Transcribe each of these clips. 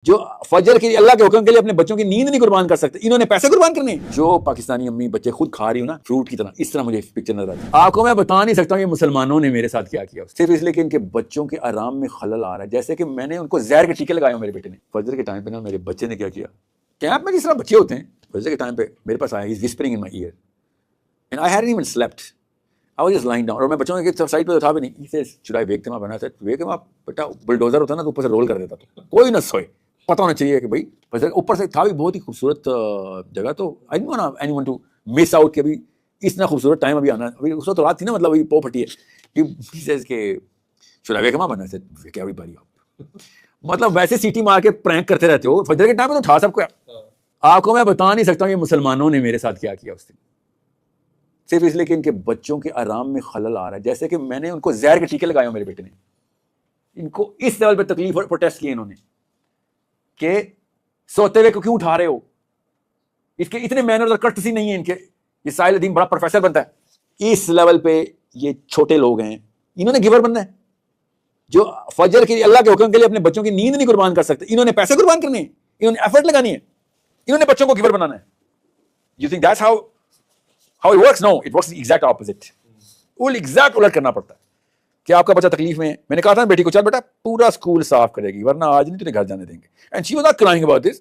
جو فجر کے اللہ کے حکم کے لیے اپنے بچوں کی نیند نہیں قربان کر سکتے، انہوں نے پیسے قربان کرنے ہیں۔ جو پاکستانی امی بچے خود کھا رہی ہوں نا فروٹ کی طرح، اس طرح مجھے پکچر نظر آتی ہے۔ آپ کو میں بتا نہیں سکتا ہوں یہ مسلمانوں نے میرے ساتھ کیا کیا، صرف اس لیے کہ ان کے بچوں کے آرام میں خلل آ رہا ہے۔ جیسے کہ میں نے ان کو زہر کے ٹیکے لگائے ہوں میرے بیٹے نے۔ فجر کے ٹائم پہ نا میرے بچے نے کیا کیا، کیمپ میں جس طرح بچے ہوتے ہیں، فجر کے ٹائم پہ میرے پاس آیا، he's whispering in my ear and I hadn't even slept. I was just lying down. اور میں بچوں کے سائڈ پہ تھا بھی نہیں۔ He says, should I wake them up? And I said, wake them up. Beta bulldozer ہوتا ہے نا تو اوپر سے رول کر دیتا، تو کوئی نہ سوئے، پتہ ہونا چاہیے کہ بھائی اوپر سے تھا بھی بہت ہی خوبصورت جگہ، تو I didn't want anyone to miss out کہ ابھی اتنا خوبصورت ٹائم ابھی آنا ہے۔ ابھی اس وقت رات تھی نا، مطلب ابھی پو پھٹی ہے۔ He says کہ should I wake them up? And I said, wake everybody up. مطلب ویسے سیٹی مار کے پرینک کرتے رہتے ہو، فجر کے ٹائم پہ تو اٹھا سب کو۔ آپ کو میں بتا نہیں سکتا ہوں یہ مسلمانوں نے میرے ساتھ کیا کیا اس دن، صرف اس لیے کہ ان کے بچوں کے آرام میں خلل آ رہا ہے۔ جیسے کہ میں نے ان کو زہر کے ٹیکے لگائے ہوں میرے بیٹے نے۔ ان کو اس لیول پہ تکلیف اور پروٹیسٹ کیے انہوں نے کہ سوتے ہوئے کو کیوں اٹھا رہے ہو، اس کے اتنے مینرز اور کٹسی نہیں ہیں ان کے۔ یہ ساحل الدین بڑا پروفیسر بنتا ہے، اس لیول پہ یہ چھوٹے لوگ ہیں، انہوں نے گیور بننا ہے۔ جو فجر کے اللہ کے حکم کے لیے اپنے بچوں کی نیند نہیں قربان کر سکتے، انہوں نے پیسے قربان کرنے ہیں، انہوں نے ایفرٹ لگانی ہے، انہوں نے بچوں کو گیور بنانا ہے۔ You think that's how it works? No, it works the exact opposite. وہ exact الٹ کرنا پڑتا ہے کہ آپ کا بچہ تکلیف میں ہے۔ میں نے کہا تھا بیٹی کو، چل بیٹا پورا اسکول صاف کرے گی ورنہ آج نہیں تجھے گھر جانے دیں گے۔ And she was not crying about this.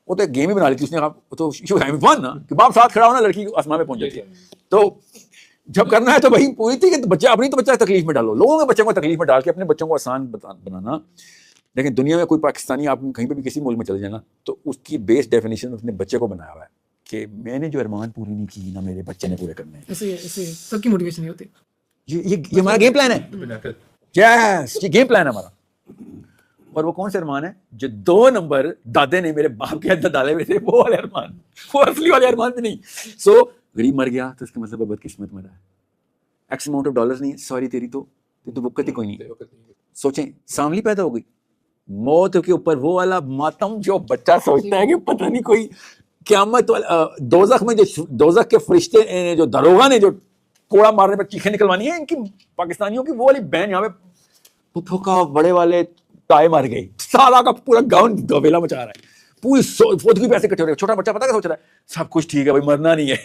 وہ تو ایک گیم ہی بنا لی تھی اس نے، تو شی واز ہیونگ فن نا، کہ باپ ساتھ کھڑا ہونا، لڑکی آسمان میں پہنچ جاتی ہے۔ تو جب کرنا ہے تو وہی پوری تھی کہ بچہ اپنی تو بچہ تکلیف میں ڈالو، لوگوں کے بچوں کو تکلیف میں ڈال کے اپنے بچوں کو آسان بنانا۔ لیکن دنیا میں کوئی پاکستانی، آپ کہیں پہ بھی کسی ملک میں چلے جائیں نا، تو اس کی بیس ڈیفینیشن اپنے بچے کو بنایا ہوا ہے کہ میں نے جو ارمان پوری نہیں کی نا میرے بچے نے پورے کرنے ہیں۔ سب کی موٹیویشن ہوتی ہے، یہ ہمارا گیم پلان ہے، یس یہ گیم پلان ہے ہمارا۔ اور وہ کون سے ارمان ہے جو 2 نمبر دادے نے میرے باپ کے اندر ڈالے ہوئے تھے، وہ والے ارمان، وہ اصلی والے ارمان بھی نہیں۔ سو غریب مر گیا تو اس کا مطلب بدقسمت مرا ہے، ایکس اماؤنٹ آف ڈالرز نہیں ہے، سوری تیری تو وقت ہی کوئی نہیں۔ سوچیں ساملی پیدا ہو گئی، موت کے اوپر وہ والا ماتم جو بچہ سوچتا ہے کہ پتہ نہیں کوئی قیامت دوزخ میں جو دوزخ کے فرشتے جو دروغہ نے جو کوڑا مارنے پر چیخیں نکلوانی ہیں ان کی پاکستانیوں کی، وہ والی بہن یہاں پہ پھپھو کا بڑے والے تائے مار گئی، سالہ کا پورا گاؤن دویلا مچا رہا ہے، پوری فوت کی پیسے کٹے ہو رہے ہیں۔ چھوٹا بچہ پتہ کیا سوچ رہا ہے، سب کچھ ٹھیک ہے بھائی، مرنا نہیں ہے،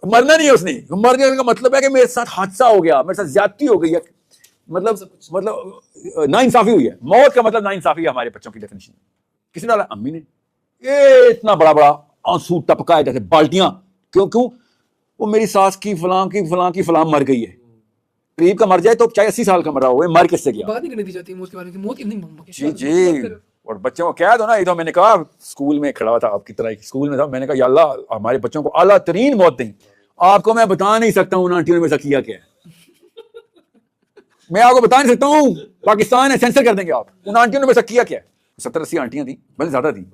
مرنا نہیں ہے اس نے۔ مر جانے کا مطلب ہے کہ میرے ساتھ حادثہ ہو گیا، میرے ساتھ زیادتی ہو گئی ہے، مطلب ناانصافی ہوئی ہے۔ موت کا مطلب ناانصافی ہے ہمارے بچوں کی ڈیفینیشن۔ کسی نے ڈالا، امی نے، یہ اتنا بڑا بڑا آنسو ٹپکا ہے جیسے بالٹیاں، کیوں وہ میری ساس کی فلاں مر گئی ہے۔ قریب کا مر جائے تو چاہے 80 سال کا مرا ہو، مر کس سے گیا؟ بات نہیں کرنے دی جاتی موت کے بارے میں، موت اتنی جی۔ اور بچوں کو کہہ دو نا، یہ تو میں نے کہا اسکول میں کھڑا ہوا تھا آپ کی طرح، اسکول میں تھا، میں نے کہا یا اللہ ہمارے بچوں کو اعلیٰ ترین موت دیں۔ آپ کو میں بتا نہیں سکتا ہوں ان آنٹیوں نے میرے ساتھ کیا کیا ہے، میں آپ کو بتا نہیں سکتا ہوں، پاکستان ہے سینسر کر دیں گے آپ، ان آنٹیوں نے میرے ساتھ کیا کیا ہے۔ 70-80 آنٹیاں تھیں، بلکہ زیادہ تھیں۔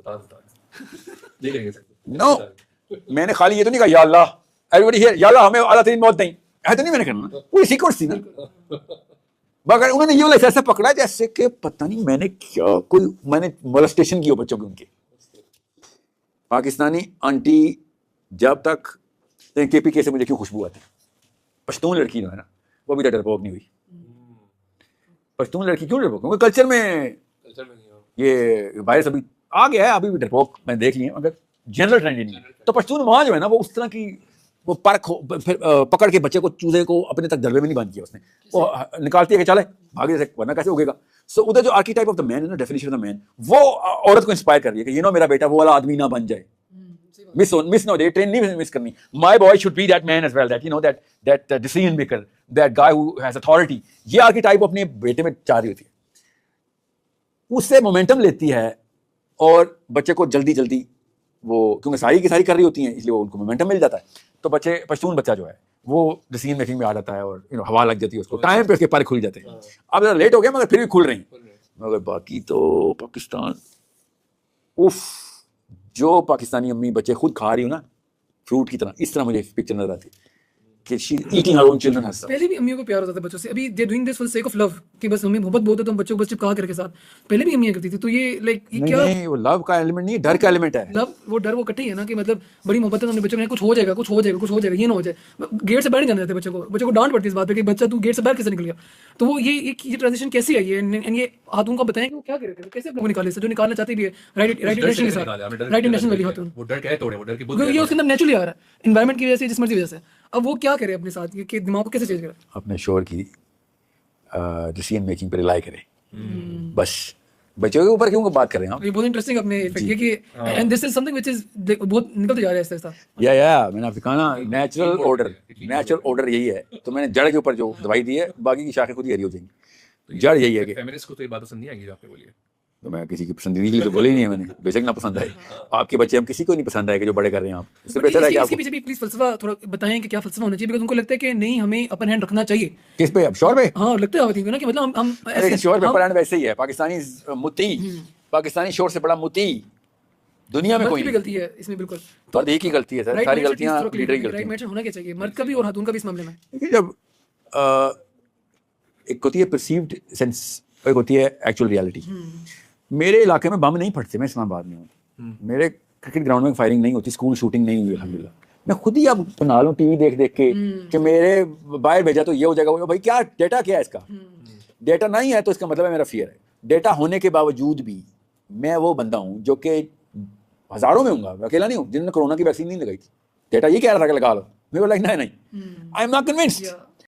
نو، میں نے خالی یہ تو نہیں کہا یا اللہ ایوری ہیئر، یا اللہ ہمیں اعلیٰ ترین موت دیں، ایسا نہیں میں نے کرنا، پوری سیکوینس تھی نا۔ مگر انہوں نے یہ والا ایسا پکڑا جیسے کہ پتہ نہیں میں نے کیا، میں نے مولسٹیشن کی ہو بچوں کی۔ ان کے پاکستانی آنٹی جب تک کے پی کے سے مجھے کیوں خوشبو آتی ہے، پشتون لڑکی جو ہے نا وہ بھی ڈرپوک نہیں ہوئی۔ پشتون لڑکی کیوں ڈرپوک؟ کیونکہ کلچر میں یہ وائرس ابھی آ گیا ہے، ابھی بھی ڈرپوک میں دیکھ لیے، مگر جنرل ٹرینڈ نہیں ہے۔ تو پشتون وہاں جو ہے نا وہ اس طرح کی وہ پکڑ کے بچے کو، چوزے کو اپنے تک دروے میں نہیں باندھ کیا اس نے، وہ نکالتی ہے کہ چلے بھاگے سے ورنہ کیسے اگے گا۔ سو ادھر جو آرکی ٹائپ آف دا مین ہے نا، ڈیفینیشن آف دا مین، وہ عورت کو انسپائر کر رہی ہے کہ یہ میرا بیٹا وہ والا آدمی نہ بن جائے، مس نہ دے، ٹرین نہیں مس کرنی۔ My boy should be that man as well, that you know that decision maker, that guy who has authority. یہ آرکی ٹائپ اپنے بیٹے میں چاہ رہی ہوتی ہے، اس سے مومنٹم لیتی ہے اور بچے کو جلدی وہ کیونکہ ساری کی ساری کر رہی ہوتی ہیں اس لیے وہ ان کو مومنٹم مل جاتا ہے، تو پشتون بچہ جو ہے وہ ڈیسیژن میکنگ میں آ جاتا ہے اور ہوا لگ جاتی ہے اس کو، ٹائم پہ اس کے پر کھل جاتے ہیں۔ اب لیٹ ہو گیا مگر پھر بھی کھل رہی ہیں۔ مگر باقی تو پاکستان، اف، جو پاکستانی امی بچے خود کھا رہی ہوں نا فروٹ کی طرح، اس طرح مجھے پکچر نظر آتی ہے۔ کہ she eating her own children herself. پہلے بھی امیوں کو پیار ہوتا تھا بچوں سے. ابھی they doing this for sake of love کہ بس ہمیں محبت بہت ہے تو ہم بچوں کو بس چپکا کر کے ساتھ. پہلے بھی امیاں کرتی تھی. تو یہ لائک یہ کیا نہیں وہ لو کا ایلیمنٹ نہیں, ڈر کا ایلیمنٹ ہے. لو وہ ڈر وہ کٹے ہے نا کہ مطلب بڑی محبت ہے ہم نے بچوں میں کچھ ہو جائے گا کچھ ہو جائے گا کچھ ہو جائے گا یہ نہ ہو جائے. گیٹ سے باہر نہیں جانے دیتے بچوں کو ڈانٹ پڑتی ہے اس بات پہ کہ بچہ تو گیٹ سے باہر کیسے نکل گیا. تو وہ یہ ٹرانزیشن کیسی آئی ہے. یہ خاتون کو بتائیں کہ وہ کیا کر رہے تھے کیسے اپنے کو نکالے جو نکالنا چاہتے بھی ہے رائٹ انٹینشن کے ساتھ رائٹ انٹینشن والی خاتون. وہ ڈر کیا توڑے وہ ڈر کی یہ اس کے اندر نیچرلی آ رہا ہے انوائرمنٹ کی وجہ سے جس مرضی وجہ سے. اب وہ کیا کرے اپنے ساتھ کہ دماغ کو کیسے چینج کرے. اپنے شوہر کی ڈیسیژن میکنگ پہ ریلائی کرے بس. بچوں کے اوپر کیوں بات کر رہے ہیں آپ. یہ بہت انٹرسٹنگ اپنے یہ کہ and this is some thing which از بہت نکلتے جا رہا ہے اس طرح. یا میں نے آپ کو کہا نا نیچرل آرڈر یہی ہے. تو میں نے جڑ کے اوپر جو دوائی دی ہے باقی کی شاخیں خود ہی ہری ہو جائیں گی. جڑ یہی ہے کہ فیمنسٹ کو تو یہ بات پسند نہیں آئے گی جو آپ نے بولی ہے. تو میں کسی کی پسندیدگی تو بولی نہیں ہے میں نے, بے شک نہ پسند آئے. آپ کے بچے ہم کسی کو نہیں پسند آئے کہ جو بڑے کر رہے ہیں آپ. اس سے بہتر ہے کہ آپ اس کے پیچھے بھی پلیز فلسفہ تھوڑا بتائیں کہ کیا فلسفہ ہونا چاہیے. بیکاز ان کو لگتا ہے کہ نہیں ہمیں اپن ہینڈ رکھنا چاہیے. کس پہ اب شور پہ. ہاں لگتا ہے نا کہ مطلب ہم شور پہ پڑھانا ویسے ہی ہے. پاکستانی متی پاکستانی شور سے بڑا متی دنیا میں کوئی غلطی ہے اس میں بالکل. مرد ہی کی غلطی ہے سر. ساری غلطیاں لیڈر کی غلطی ہیں. ہونا کیا چاہیے مرد کا بھی اور خاتون کا بھی اس معاملے میں. دیکھیے جب ایک ہوتی ہے پرسیوڈ سینس ایک ہوتی ہے ایکچوئل ریالٹی. میرے علاقے میں بم نہیں پھٹتے. میں اسلام آباد میں ہوں. میرے کرکٹ گراؤنڈ میں فائرنگ نہیں ہوتی. اسکول شوٹنگ نہیں ہوئی الحمدللہ. میں خود ہی اب بنا لوں ٹی وی دیکھ کے کہ میرے باہر بھیجا تو یہ ہو جائے گا. بھائی کیا ڈیٹا کیا ہے اس کا. ڈیٹا نہیں ہے تو اس کا مطلب ہے میرا فیئر ہے. ڈیٹا ہونے کے باوجود بھی میں وہ بندہ ہوں جو کہ ہزاروں میں ہوں گا, میں اکیلا نہیں ہوں, جنہوں نے کورونا کی ویکسین نہیں لگائی تھی. ڈیٹا یہ کہہ رہا تھا کہ لگا لو. میں بولا نہیں آئی ایم ناٹ کنوینسڈ.